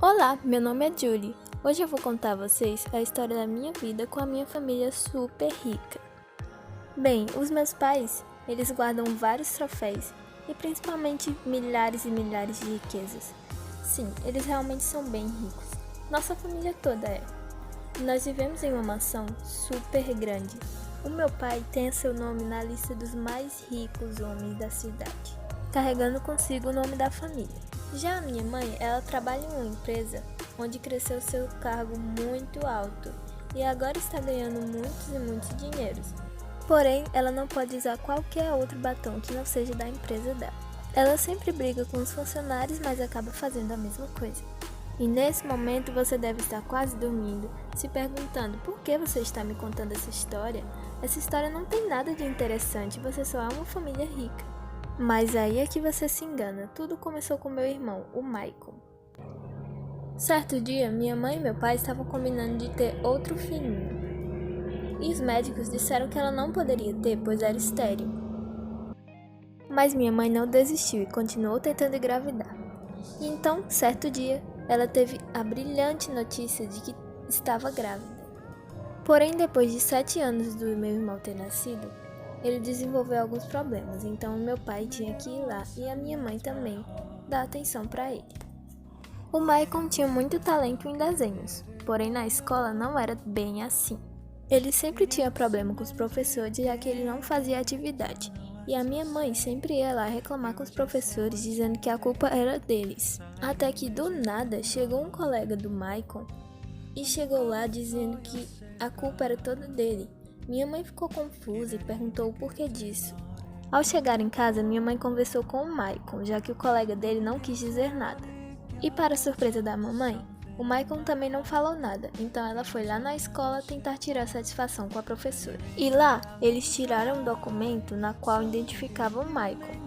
Olá, meu nome é Julie. Hoje eu vou contar a vocês a história da minha vida com a minha família super rica. Bem, os meus pais, eles guardam vários troféus e principalmente milhares e milhares de riquezas. Sim, eles realmente são bem ricos. Nossa família toda é. Nós vivemos em uma mansão super grande. O meu pai tem seu nome na lista dos mais ricos homens da cidade, carregando consigo o nome da família. Já a minha mãe, ela trabalha em uma empresa onde cresceu seu cargo muito alto e agora está ganhando muitos e muitos dinheiros. Porém, ela não pode usar qualquer outro batom que não seja da empresa dela. Ela sempre briga com os funcionários, mas acaba fazendo a mesma coisa. E nesse momento você deve estar quase dormindo, se perguntando por que você está me contando essa história? Essa história não tem nada de interessante, você só é uma família rica. Mas aí é que você se engana, tudo começou com meu irmão, o Michael. Certo dia, minha mãe e meu pai estavam combinando de ter outro filhinho. E os médicos disseram que ela não poderia ter, pois era estéril. Mas minha mãe não desistiu e continuou tentando engravidar. E então, certo dia, ela teve a brilhante notícia de que estava grávida. Porém, depois de 7 anos do meu irmão ter nascido, ele desenvolveu alguns problemas, então meu pai tinha que ir lá e a minha mãe também dar atenção para ele. O Michael tinha muito talento em desenhos, porém na escola não era bem assim. Ele sempre tinha problema com os professores, já que ele não fazia atividade, e a minha mãe sempre ia lá reclamar com os professores, dizendo que a culpa era deles. Até que do nada chegou um colega do Michael e chegou lá dizendo que a culpa era toda dele. Minha mãe ficou confusa e perguntou o porquê disso. Ao chegar em casa, minha mãe conversou com o Michael, já que o colega dele não quis dizer nada. E para surpresa da mamãe, o Michael também não falou nada, então ela foi lá na escola tentar tirar satisfação com a professora. E lá, eles tiraram um documento na qual identificavam o Michael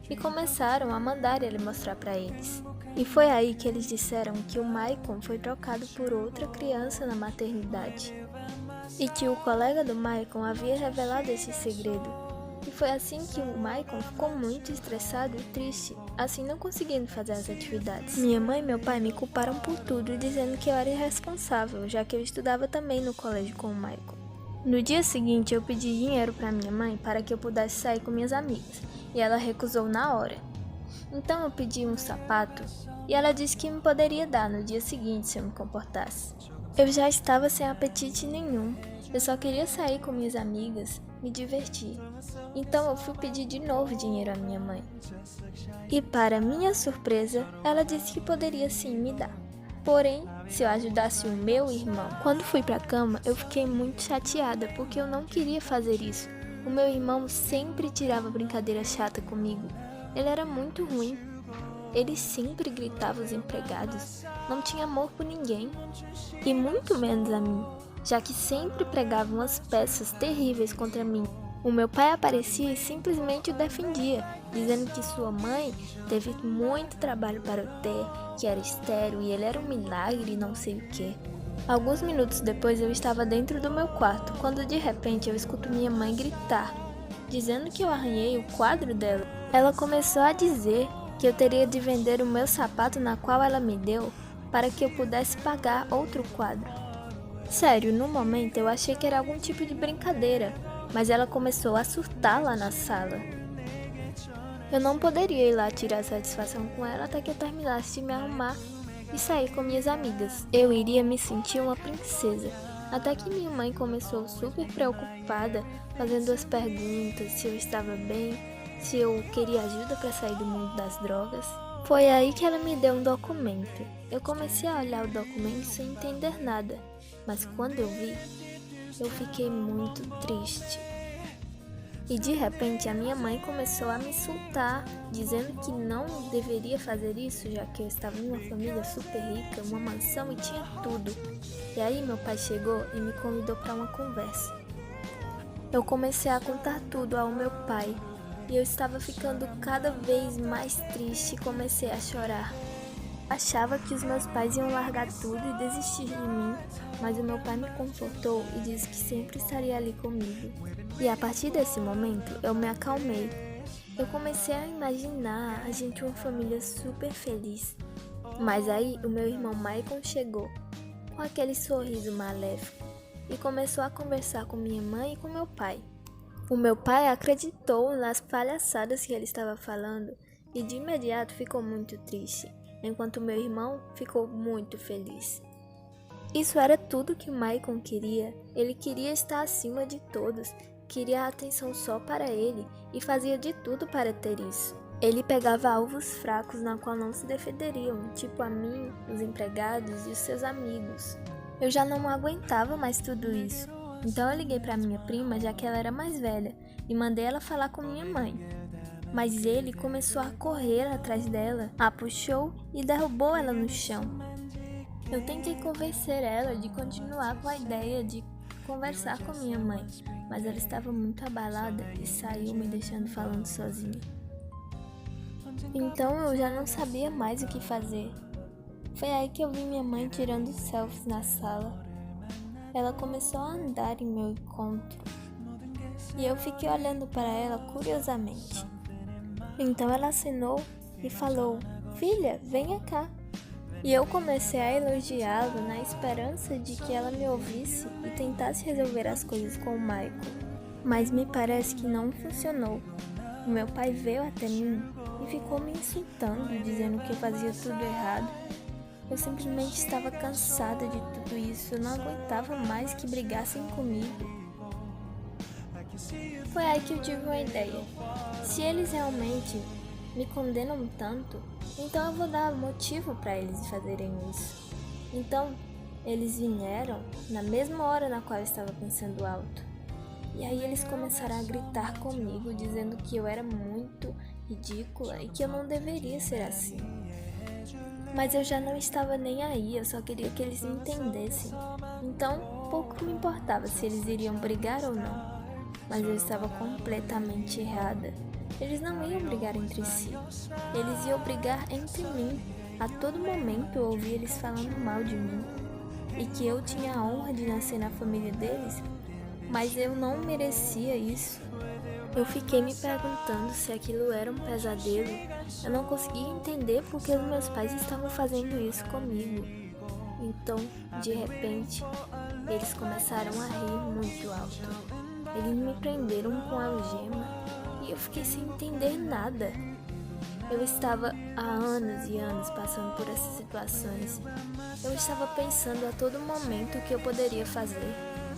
e começaram a mandar ele mostrar para eles. E foi aí que eles disseram que o Michael foi trocado por outra criança na maternidade. E que o colega do Michael havia revelado esse segredo. E foi assim que o Michael ficou muito estressado e triste, assim não conseguindo fazer as atividades. Minha mãe e meu pai me culparam por tudo, dizendo que eu era irresponsável, já que eu estudava também no colégio com o Michael. No dia seguinte, eu pedi dinheiro para minha mãe para que eu pudesse sair com minhas amigas, e ela recusou na hora. Então eu pedi um sapato, e ela disse que me poderia dar no dia seguinte se eu me comportasse. Eu já estava sem apetite nenhum, eu só queria sair com minhas amigas, me divertir. Então eu fui pedir de novo dinheiro à minha mãe. E para minha surpresa, ela disse que poderia sim me dar. Porém, se eu ajudasse o meu irmão. Quando fui para a cama, eu fiquei muito chateada porque eu não queria fazer isso. O meu irmão sempre tirava brincadeira chata comigo. Ele era muito ruim. Ele sempre gritava aos empregados, não tinha amor por ninguém, e muito menos a mim, já que sempre pregava umas peças terríveis contra mim. O meu pai aparecia e simplesmente o defendia, dizendo que sua mãe teve muito trabalho para o ter, que era estéril e ele era um milagre e não sei o que. Alguns minutos depois eu estava dentro do meu quarto, quando de repente eu escuto minha mãe gritar, dizendo que eu arranhei o quadro dela. Ela começou a dizer que eu teria de vender o meu sapato na qual ela me deu para que eu pudesse pagar outro quadro. Sério, no momento eu achei que era algum tipo de brincadeira, mas ela começou a surtar lá na sala. Eu não poderia ir lá tirar satisfação com ela até que eu terminasse de me arrumar e sair com minhas amigas. Eu iria me sentir uma princesa, até que minha mãe começou super preocupada, fazendo as perguntas se eu estava bem, se eu queria ajuda para sair do mundo das drogas. Foi aí que ela me deu um documento. Eu comecei a olhar o documento sem entender nada, mas quando eu vi, eu fiquei muito triste. E de repente a minha mãe começou a me insultar, dizendo que não deveria fazer isso, já que eu estava em uma família super rica, uma mansão e tinha tudo. E aí meu pai chegou e me convidou para uma conversa. Eu comecei a contar tudo ao meu pai. E eu estava ficando cada vez mais triste e comecei a chorar. Achava que os meus pais iam largar tudo e desistir de mim, mas o meu pai me confortou e disse que sempre estaria ali comigo. E a partir desse momento, eu me acalmei. Eu comecei a imaginar a gente uma família super feliz. Mas aí o meu irmão Maicon chegou, com aquele sorriso maléfico, e começou a conversar com minha mãe e com meu pai. O meu pai acreditou nas palhaçadas que ele estava falando e de imediato ficou muito triste, enquanto o meu irmão ficou muito feliz. Isso era tudo que Maicon queria. Ele queria estar acima de todos, queria a atenção só para ele e fazia de tudo para ter isso. Ele pegava alvos fracos na qual não se defenderiam, tipo a mim, os empregados e os seus amigos. Eu já não aguentava mais tudo isso. Então eu liguei para minha prima, já que ela era mais velha, e mandei ela falar com minha mãe. Mas ele começou a correr atrás dela, a puxou e derrubou ela no chão. Eu tentei convencer ela de continuar com a ideia de conversar com minha mãe, mas ela estava muito abalada e saiu me deixando falando sozinha. Então eu já não sabia mais o que fazer. Foi aí que eu vi minha mãe tirando selfies na sala. Ela começou a andar em meu encontro e eu fiquei olhando para ela curiosamente. Então ela acenou e falou: "Filha, venha cá." E eu comecei a elogiá-lo na esperança de que ela me ouvisse e tentasse resolver as coisas com o Maicon. Mas me parece que não funcionou. O meu pai veio até mim e ficou me insultando, dizendo que eu fazia tudo errado. Eu simplesmente estava cansada de tudo isso, eu não aguentava mais que brigassem comigo. Foi aí que eu tive uma ideia. Se eles realmente me condenam tanto, então eu vou dar motivo para eles fazerem isso. Então, eles vieram na mesma hora na qual eu estava pensando alto. E aí eles começaram a gritar comigo, dizendo que eu era muito ridícula e que eu não deveria ser assim. Mas eu já não estava nem aí, eu só queria que eles me entendessem. Então, pouco me importava se eles iriam brigar ou não. Mas eu estava completamente errada. Eles não iam brigar entre si. Eles iam brigar entre mim. A todo momento eu ouvia eles falando mal de mim. E que eu tinha a honra de nascer na família deles. Mas eu não merecia isso. Eu fiquei me perguntando se aquilo era um pesadelo. Eu não conseguia entender porque os meus pais estavam fazendo isso comigo. Então, de repente, eles começaram a rir muito alto. Eles me prenderam com a algema e eu fiquei sem entender nada. Eu estava há anos e anos passando por essas situações. Eu estava pensando a todo momento o que eu poderia fazer.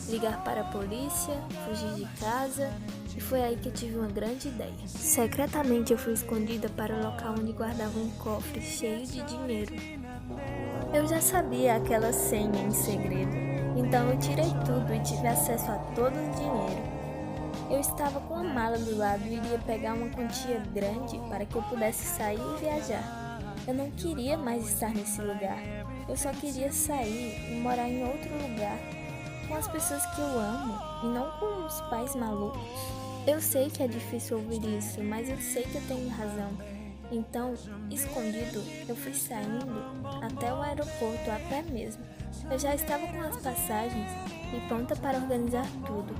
Ligar para a polícia, fugir de casa, e foi aí que eu tive uma grande ideia. Secretamente eu fui escondida para o local onde guardava um cofre cheio de dinheiro. Eu já sabia aquela senha em segredo, então eu tirei tudo e tive acesso a todo o dinheiro. Eu estava com a mala do lado e iria pegar uma quantia grande para que eu pudesse sair e viajar. Eu não queria mais estar nesse lugar. Eu só queria sair e morar em outro lugar, com as pessoas que eu amo e não com os pais malucos. Eu sei que é difícil ouvir isso, mas eu sei que eu tenho razão. Então, escondido, eu fui saindo até o aeroporto a pé mesmo. Eu já estava com as passagens e pronta para organizar tudo.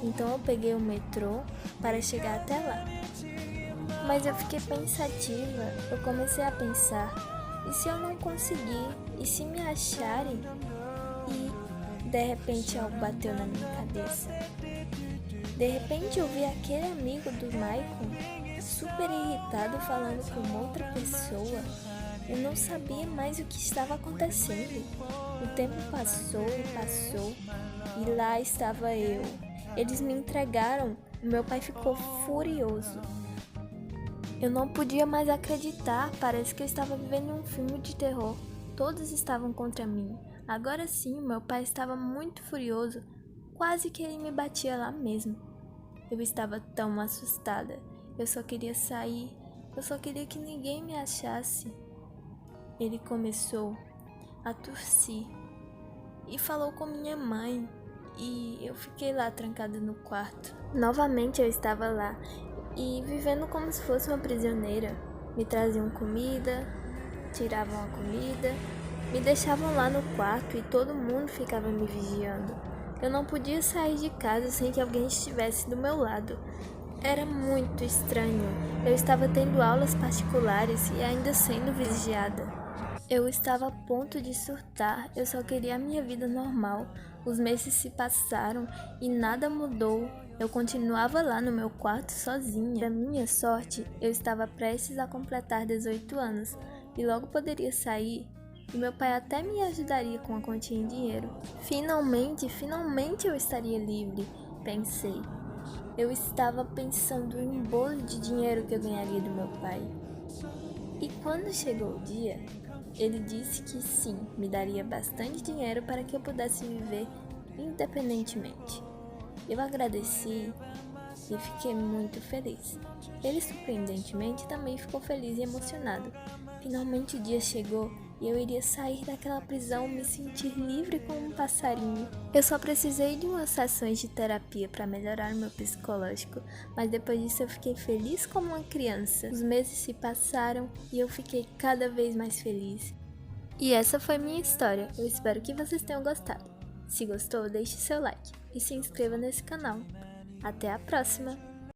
Então eu peguei o metrô para chegar até lá. Mas eu fiquei pensativa, eu comecei a pensar, e se eu não conseguir? E se me acharem? E de repente algo bateu na minha cabeça. De repente eu vi aquele amigo do Maicon, super irritado, falando com outra pessoa. Eu não sabia mais o que estava acontecendo. O tempo passou e passou, e lá estava eu. Eles me entregaram, e meu pai ficou furioso. Eu não podia mais acreditar, parece que eu estava vivendo um filme de terror. Todos estavam contra mim. Agora sim, meu pai estava muito furioso, quase que ele me batia lá mesmo. Eu estava tão assustada, eu só queria sair, eu só queria que ninguém me achasse. Ele começou a tossir e falou com minha mãe. E eu fiquei lá trancada no quarto. Novamente eu estava lá e vivendo como se fosse uma prisioneira. Me traziam comida, tiravam a comida, me deixavam lá no quarto e todo mundo ficava me vigiando. Eu não podia sair de casa sem que alguém estivesse do meu lado. Era muito estranho. Eu estava tendo aulas particulares e ainda sendo vigiada. Eu estava a ponto de surtar, eu só queria a minha vida normal. Os meses se passaram e nada mudou. Eu continuava lá no meu quarto sozinha. Para minha sorte, eu estava prestes a completar 18 anos e logo poderia sair. E meu pai até me ajudaria com a quantia em dinheiro. Finalmente eu estaria livre, pensei. Eu estava pensando em um bolo de dinheiro que eu ganharia do meu pai. E quando chegou o dia, ele disse que sim, me daria bastante dinheiro para que eu pudesse viver independentemente. Eu agradeci e fiquei muito feliz. Ele, surpreendentemente, também ficou feliz e emocionado. Finalmente o dia chegou e eu iria sair daquela prisão, me sentir livre como um passarinho. Eu só precisei de umas sessões de terapia para melhorar o meu psicológico, mas depois disso eu fiquei feliz como uma criança. Os meses se passaram e eu fiquei cada vez mais feliz. E essa foi minha história. Eu espero que vocês tenham gostado. Se gostou, deixe seu like e se inscreva nesse canal. Até a próxima!